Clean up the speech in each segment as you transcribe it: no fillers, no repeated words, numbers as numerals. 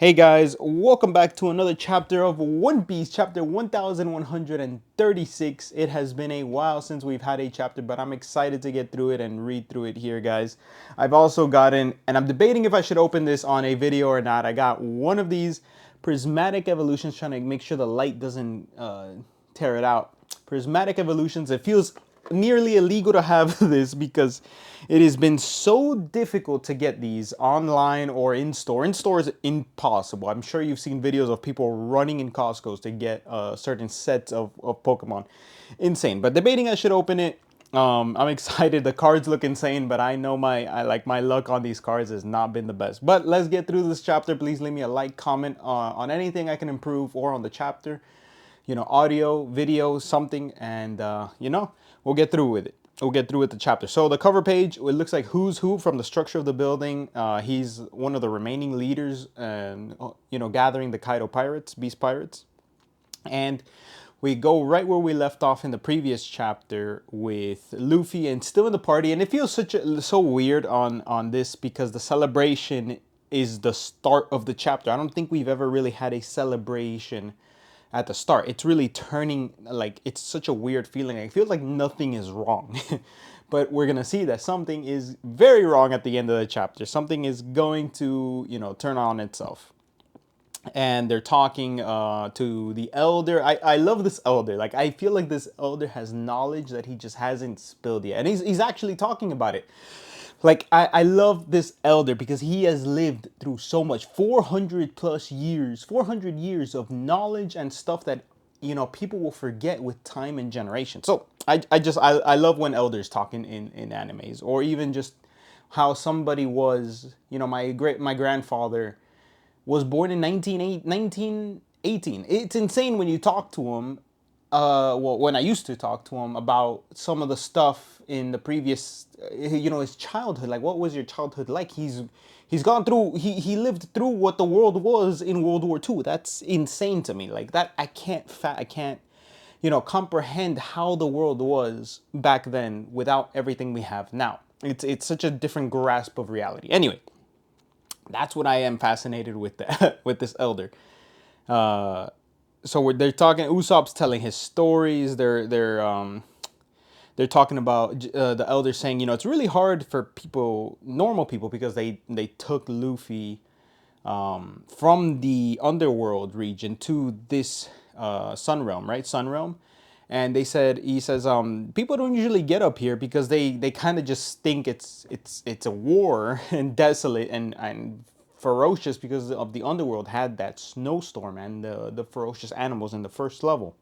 Hey guys, welcome back to another chapter of One Piece, chapter 1136. It has been a while since we've had a chapter, but I'm excited to get through it and read through it here, guys. I've also gotten, and I'm debating if I should open this on a video or not. I got one of these prismatic evolutions, trying to make sure the light doesn't tear it out. Prismatic evolutions, it feels nearly illegal to have this because it has been so difficult to get these online or in store. In store is impossible. I'm sure you've seen videos of people running in Costco's to get certain sets of Pokemon. Insane. But debating I should open it. I'm excited. The cards look insane, but I know my luck on these cards has not been the best. But let's get through this chapter. Please leave me a like, comment on anything I can improve or on the chapter, audio, video, something, and we'll get through with it. We'll get through with the chapter. So the cover page, it looks like who's who from the structure of the building. He's one of the remaining leaders, and gathering the Kaido pirates, beast pirates, and we go right where we left off in the previous chapter with Luffy and still in the party. And it feels so weird on this because the celebration is the start of the chapter. I don't think we've ever really had a celebration at the start. It's really turning, like, it's such a weird feeling. It feels like nothing is wrong. But we're gonna see that something is very wrong at the end of the chapter. Something is going to, turn on itself. And they're talking to the elder. I love this elder. Like, I feel like this elder has knowledge that he just hasn't spilled yet. And he's actually talking about it. Like, I love this elder because he has lived through so much. 400 plus years, 400 years of knowledge and stuff that, people will forget with time and generation. So I love when elders talk in animes, or even just how somebody was, my grandfather was born in 1918. It's insane when you talk to him. Well, when I used to talk to him about some of the stuff in the previous, his childhood. Like, what was your childhood like? He's gone through. He lived through what the world was in World War II. That's insane to me. Like that, I can't, comprehend how the world was back then without everything we have now. It's such a different grasp of reality. Anyway, that's what I am fascinated with with this elder. So they're talking. Usopp's telling his stories. They're talking about the elder saying, it's really hard for people, normal people, because they took Luffy from the underworld region to this sun realm, right? Sun realm. And he says, people don't usually get up here because they kind of just think it's a war and desolate and ferocious because of the underworld had that snowstorm and the ferocious animals in the first level.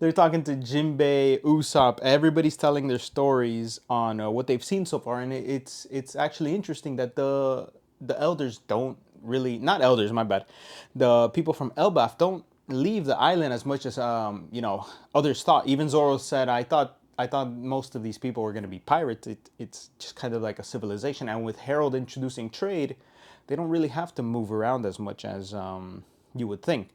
They're talking to Jinbei, Usopp. Everybody's telling their stories on what they've seen so far, and it's actually interesting that the elders don't really, not elders, my bad, the people from Elbaf don't leave the island as much as others thought. Even Zoro said, I thought most of these people were going to be pirates. It's just kind of like a civilization, and with Harold introducing trade, they don't really have to move around as much as you would think.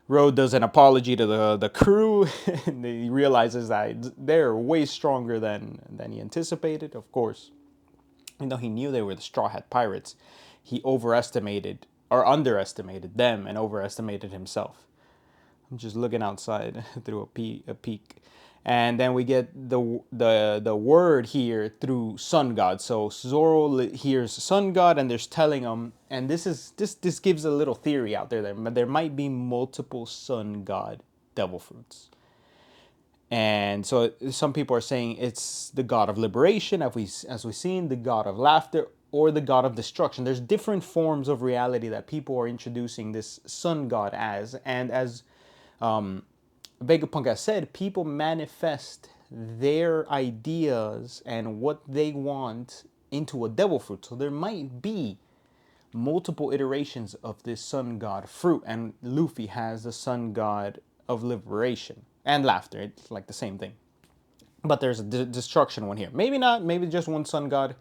Road does an apology to the crew, and he realizes that they're way stronger than he anticipated. Of course, even though he knew they were the Straw Hat Pirates, he overestimated or underestimated them and overestimated himself. I'm just looking outside through a peek. And then we get the word here through Sun God. So Zoro hears Sun God, and there's telling him, and this gives a little theory out there that there might be multiple Sun God devil fruits. And so some people are saying it's the god of liberation, as we've seen, the god of laughter, or the god of destruction. There's different forms of reality that people are introducing this Sun God as, and as Vegapunk has said, people manifest their ideas and what they want into a devil fruit. So there might be multiple iterations of this Sun God fruit, and Luffy has the Sun God of liberation and laughter. It's like the same thing. But there's a destruction one here. Maybe not. Maybe just one Sun God.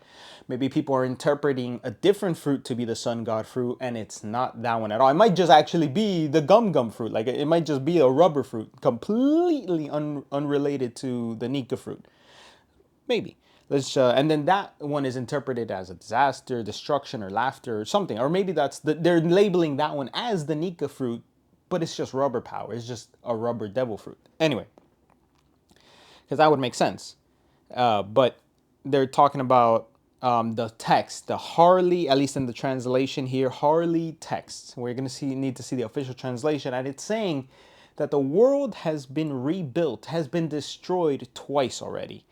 Maybe people are interpreting a different fruit to be the Sun God fruit, and it's not that one at all. It might just actually be the Gum Gum fruit. Like, it might just be a rubber fruit, completely unrelated to the Nika fruit. Maybe. And then that one is interpreted as a disaster, destruction, or laughter, or something. Or maybe they're labeling that one as the Nika fruit, but it's just rubber power. It's just a rubber devil fruit. Anyway, because that would make sense. But they're talking about the text, the Harley, at least in the translation here, Harley text. We're going to need to see the official translation, and it's saying that the world has been rebuilt, has been destroyed twice already.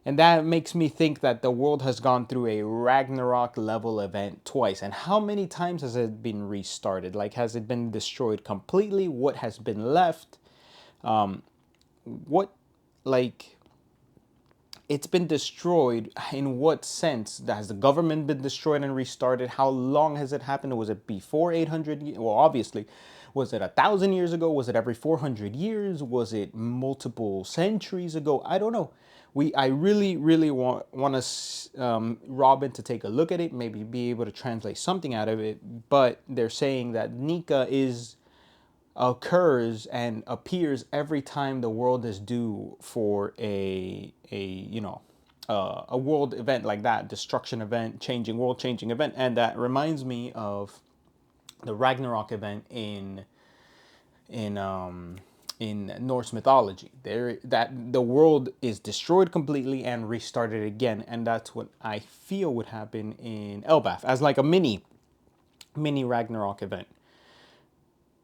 And that makes me think that the world has gone through a Ragnarok level event twice. And how many times has it been restarted? Like, has it been destroyed completely? What has been left? What, like, it's been destroyed in what sense? Has the government been destroyed and restarted? How long has it happened? Was it before 800 years? Well, obviously. Was it 1,000 years ago? Was it every 400 years? Was it multiple centuries ago? I don't know. I really, really want Robin to take a look at it, maybe be able to translate something out of it. But they're saying that Nika occurs and appears every time the world is due for a world event like that, destruction event, world changing event. And that reminds me of the Ragnarok event in Norse mythology. That the world is destroyed completely and restarted again, and that's what I feel would happen in Elbaf as like a mini Ragnarok event.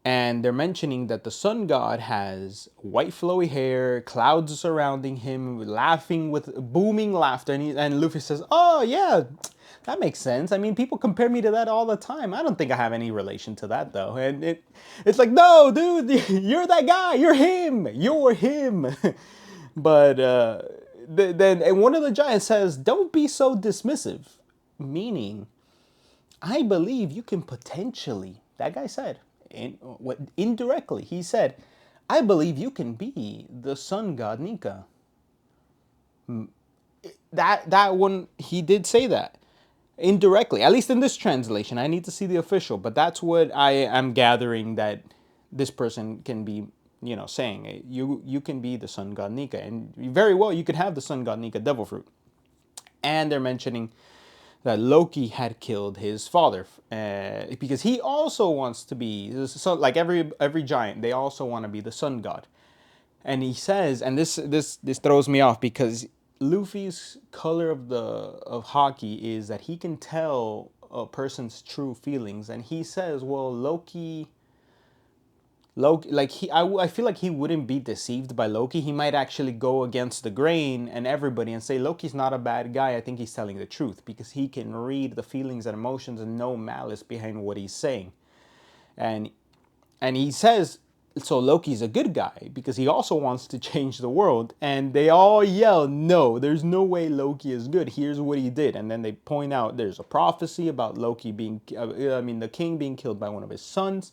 And they're mentioning that the sun god has white flowy hair, clouds surrounding him, laughing with booming laughter. And Luffy says, "Oh yeah, that makes sense. I mean, people compare me to that all the time. I don't think I have any relation to that though." And it's like, no, dude, you're that guy. You're him. You're him. But then and one of the giants says, "Don't be so dismissive," meaning, I believe you can potentially. That guy said. Indirectly, he said, "I believe you can be the sun god Nika." That one, he did say that indirectly, at least in this translation. I need to see the official, but that's what I am gathering that this person can be, saying. You can be the sun god Nika, and very well you could have the sun god Nika devil fruit. And they're mentioning that Loki had killed his father because he also wants to be, so like every giant, they also want to be the sun god. And he says, and this throws me off because Luffy's color of hockey is that he can tell a person's true feelings, and he says, well, Loki, like I feel like he wouldn't be deceived by Loki. He might actually go against the grain and everybody and say Loki's not a bad guy. I think he's telling the truth because he can read the feelings and emotions and no malice behind what he's saying. And he says, so Loki's a good guy because he also wants to change the world. And they all yell, no, there's no way Loki is good. Here's what he did. And then they point out there's a prophecy about Loki the king being killed by one of his sons.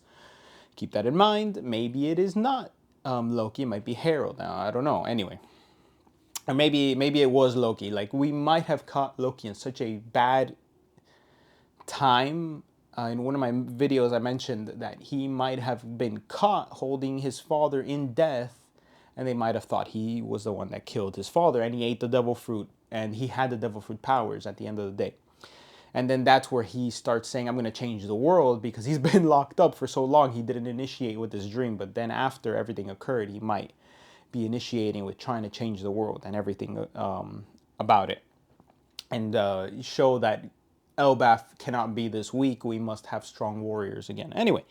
Keep that in mind. Maybe it is not Loki. It might be Harold. Now, I don't know. Anyway. Or maybe it was Loki. Like, we might have caught Loki in such a bad time. In one of my videos, I mentioned that he might have been caught holding his father in death. And they might have thought he was the one that killed his father. And he ate the devil fruit. And he had the devil fruit powers at the end of the day. And then that's where he starts saying, I'm going to change the world, because he's been locked up for so long. He didn't initiate with this dream. But then after everything occurred, he might be initiating with trying to change the world and everything about it. And show that Elbaf cannot be this weak. We must have strong warriors again. Anyway,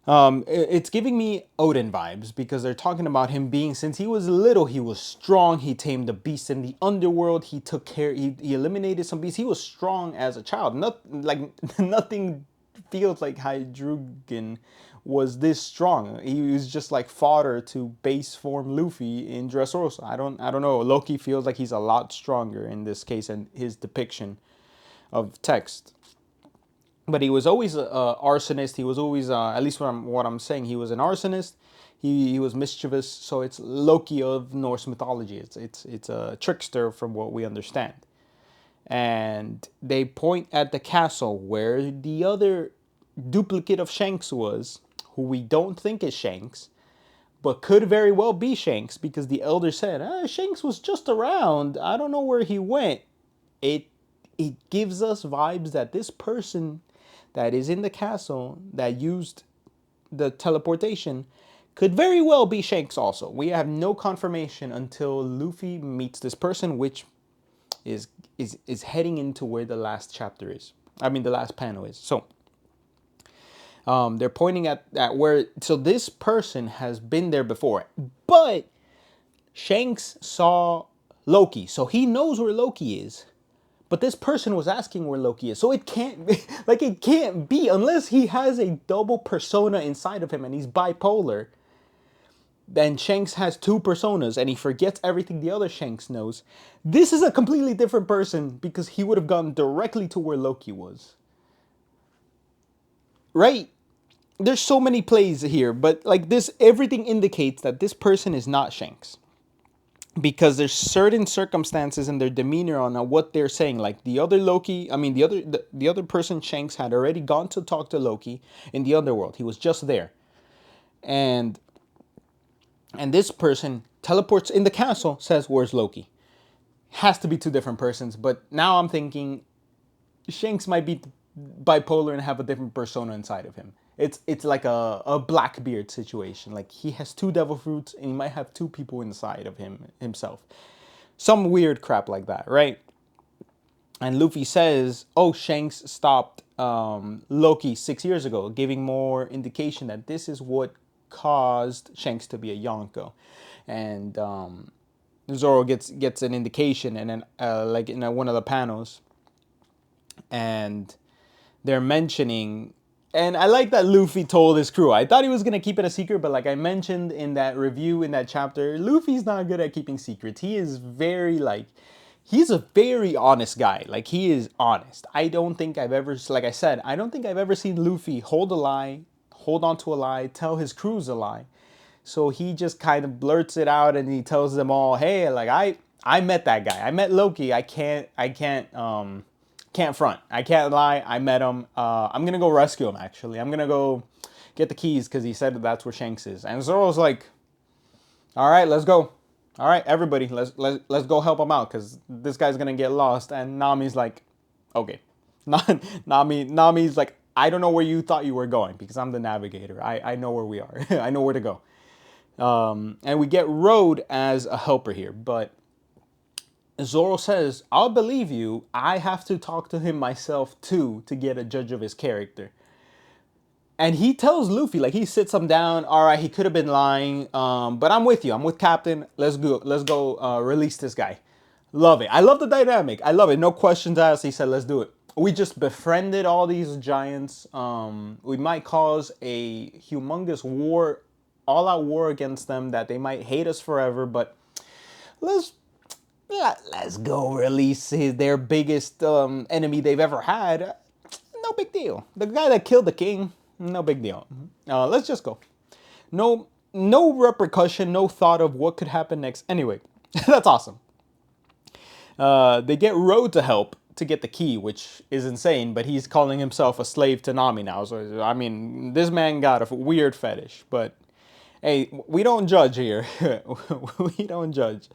it's giving me Odin vibes because they're talking about him being, since he was little, he was strong. He tamed the beasts in the underworld. He took care, he eliminated some beasts. He was strong as a child. Nothing feels like Hydrugen was this strong. He was just like fodder to base form Luffy in Dressrosa. I don't know. Loki feels like he's a lot stronger in this case and his depiction of text. But he was always an arsonist. He was always, at least what I'm saying, he was an arsonist. He was mischievous. So it's Loki of Norse mythology. It's a trickster from what we understand. And they point at the castle where the other duplicate of Shanks was, who we don't think is Shanks, but could very well be Shanks because the elder said, Shanks was just around. I don't know where he went. It gives us vibes that this person that is in the castle that used the teleportation could very well be Shanks also. We have no confirmation until Luffy meets this person, which is heading into where the last chapter is. I mean, the last panel is. So they're pointing at where. So this person has been there before, but Shanks saw Loki, so he knows where Loki is. But this person was asking where Loki is, so it can't be like it can't be unless he has a double persona inside of him and he's bipolar. Then Shanks has two personas and he forgets everything the other Shanks knows. This is a completely different person because he would have gone directly to where Loki was. Right? There's so many plays here, but like this, everything indicates that this person is not Shanks. Because there's certain circumstances in their demeanor on what they're saying. Like the other Loki, I mean the other person Shanks had already gone to talk to Loki in the underworld. He was just there. And this person teleports in the castle, says, "Where's Loki?" Has to be two different persons, but now I'm thinking Shanks might be bipolar and have a different persona inside of him. It's like a Blackbeard situation. Like he has two devil fruits and he might have two people inside of himself. Some weird crap like that, right? And Luffy says, "Oh, Shanks stopped Loki 6 years ago," giving more indication that this is what caused Shanks to be a Yonko. And Zoro gets an indication, and then like in one of the panels, and they're mentioning, and I like that Luffy told his crew. I thought he was gonna keep it a secret, but like I mentioned in that review in that chapter, Luffy's not good at keeping secrets. He is very like, he's a very honest guy. Like he is honest. I don't think I've ever, like I said, I don't think I've ever seen Luffy hold a lie, hold on to a lie, tell his crews a lie. So he just kind of blurts it out and he tells them all, "Hey, like I met that guy. I met Loki. I can't front. I can't lie. I met him. I'm gonna go rescue him. Actually, I'm gonna go get the keys because he said that's where Shanks is." And Zoro's like, "All right, let's go. All right, everybody, let's go help him out because this guy's gonna get lost." And Nami's like, "Okay." Nami's like, "I don't know where you thought you were going because I'm the navigator. I know where we are. I know where to go." And we get Road as a helper here, but Zoro says, "I'll believe you. I have to talk to him myself too to get a judge of his character." And he tells Luffy, like he sits him down. "All right, he could have been lying, but I'm with you. I'm with Captain. Let's go release this guy." Love it. I love the dynamic. I love it. No questions asked. He said, "Let's do it." We just befriended all these giants. We might cause a humongous war, all-out war against them that they might hate us forever, but let's go release their biggest enemy they've ever had. No big deal. The guy that killed the king, no big deal. Let's just go. No repercussion, no thought of what could happen next. Anyway, that's awesome. They get Road to help to get the key, which is insane, but he's calling himself a slave to Nami now. So, I mean, this man got a weird fetish, but hey, we don't judge here. We don't judge.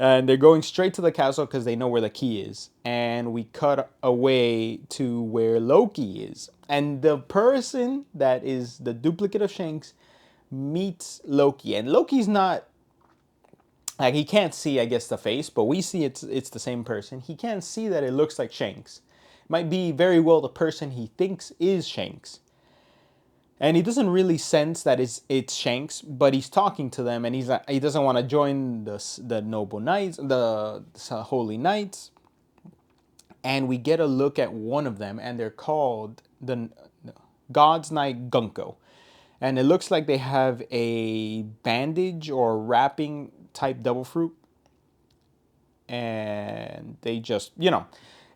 And they're going straight to the castle because they know where the key is. And we cut away to where Loki is. And the person that is the duplicate of Shanks meets Loki. And Loki's not, like, he can't see, I guess, the face, but we see it's the same person. He can't see that it looks like Shanks. It might be very well the person he thinks is Shanks. And he doesn't really sense that it's Shanks, but he's talking to them, and he doesn't want to join the noble knights, the holy knights. And we get a look at one of them, and they're called the God's Knight Gunko. And it looks like they have a bandage or wrapping type devil fruit. And they just,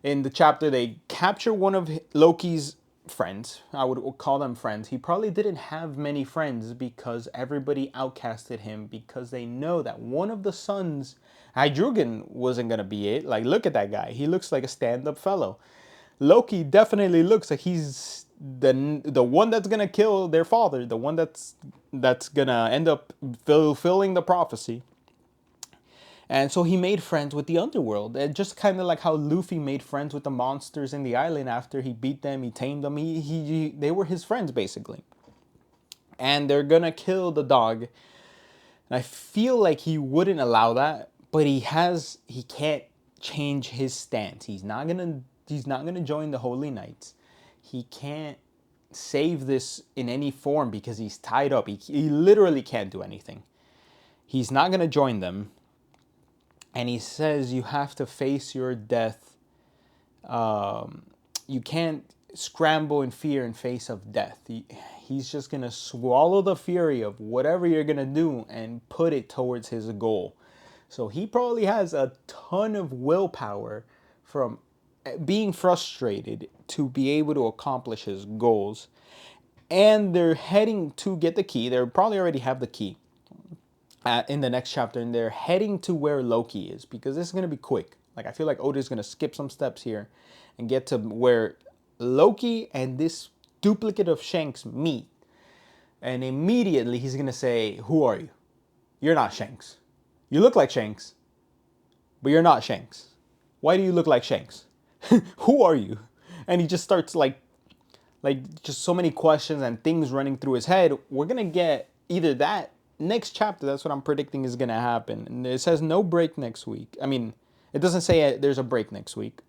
in the chapter, they capture one of Loki's friends. I would call them friends. He probably didn't have many friends because everybody outcasted him because they know that one of the sons, Hydrugen, wasn't going to be it. Like, look at that guy. He looks like a stand-up fellow. Loki definitely looks like he's the one that's gonna kill their father, the one that's gonna end up fulfilling the prophecy. And so he made friends with the underworld, and just kind of like how Luffy made friends with the monsters in the island after he beat them, he tamed them. They were his friends basically, and they're gonna kill the dog. And I feel like he wouldn't allow that, but he can't change his stance. He's not gonna join the Holy Knights. He can't save this in any form because he's tied up. He literally can't do anything. He's not gonna join them. And he says you have to face your death. You can't scramble in fear in face of death. He's just going to swallow the fury of whatever you're going to do and put it towards his goal. So he probably has a ton of willpower from being frustrated to be able to accomplish his goals. And they're heading to get the key. They probably already have the key in the next chapter, and they're heading to where Loki is, because this is going to be quick. Like, I feel like Oda is going to skip some steps here and get to where Loki and this duplicate of Shanks meet. And immediately he's going to say, who are you? You're not Shanks. You look like Shanks, but you're not Shanks. Why do you look like Shanks? Who are you? And he just starts like just so many questions and things running through his head. We're going to get either that next chapter, that's what I'm predicting is going to happen. And it says no break next week. I mean, it doesn't say there's a break next week.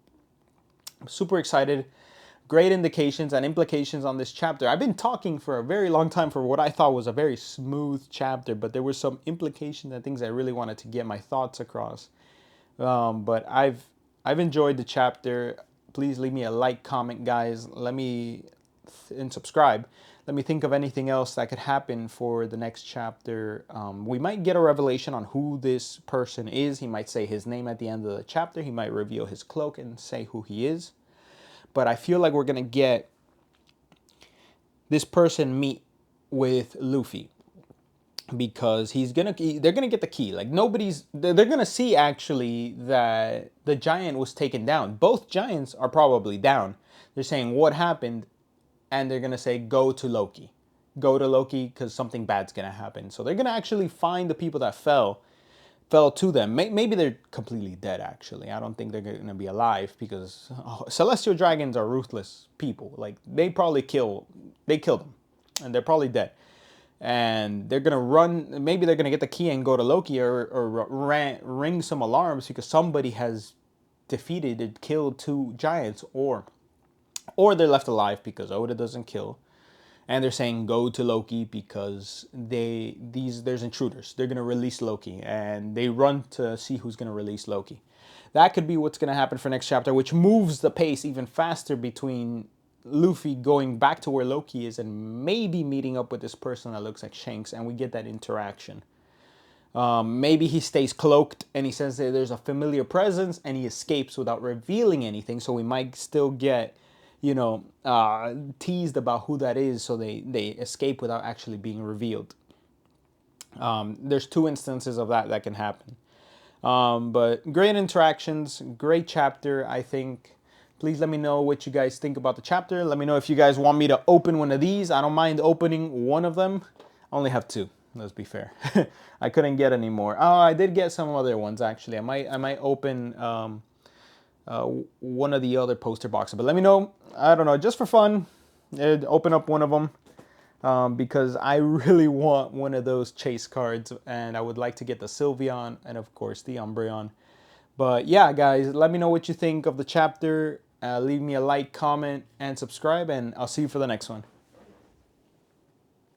I'm super excited. Great indications and implications on this chapter. I've been talking for a very long time for what I thought was a very smooth chapter, but there were some implications and things I really wanted to get my thoughts across. But I've enjoyed the chapter. Please leave me a like, comment, guys. And subscribe. Let me think of anything else that could happen for the next chapter. We might get a revelation on who this person is. He might say his name at the end of the chapter. He might reveal his cloak and say who he is. But I feel like we're going to get this person meet with Luffy, because they're going to get the key. Like, they're going to see actually that the giant was taken down. Both giants are probably down. They're saying what happened, and they're going to say, go to Loki. Go to Loki because something bad's going to happen. So they're going to actually find the people that fell to them. Maybe they're completely dead, actually. I don't think they're going to be alive, because celestial dragons are ruthless people. Like, they killed them, and they're probably dead. And they're going to run. Maybe they're going to get the key and go to Loki, or ring some alarms because somebody has defeated and killed two giants, or they're left alive because Oda doesn't kill. And they're saying go to Loki because there's intruders. They're going to release Loki. And they run to see who's going to release Loki. That could be what's going to happen for next chapter, which moves the pace even faster between Luffy going back to where Loki is and maybe meeting up with this person that looks like Shanks, and we get that interaction. Maybe he stays cloaked and he says that there's a familiar presence and he escapes without revealing anything. So we might still get, teased about who that is, so they escape without actually being revealed. There's two instances of that can happen. But great interactions, great chapter, I think. Please let me know what you guys think about the chapter. Let me know if you guys want me to open one of these. I don't mind opening one of them. I only have two, let's be fair. I couldn't get any more. Oh, I did get some other ones, actually. I might open one of the other poster boxes, but let me know. I don't know, just for fun, open up one of them, because I really want one of those chase cards, and I would like to get the Sylveon and of course the Umbreon. But yeah, guys, let me know what you think of the chapter. Leave me a like, comment, and subscribe, and I'll see you for the next one.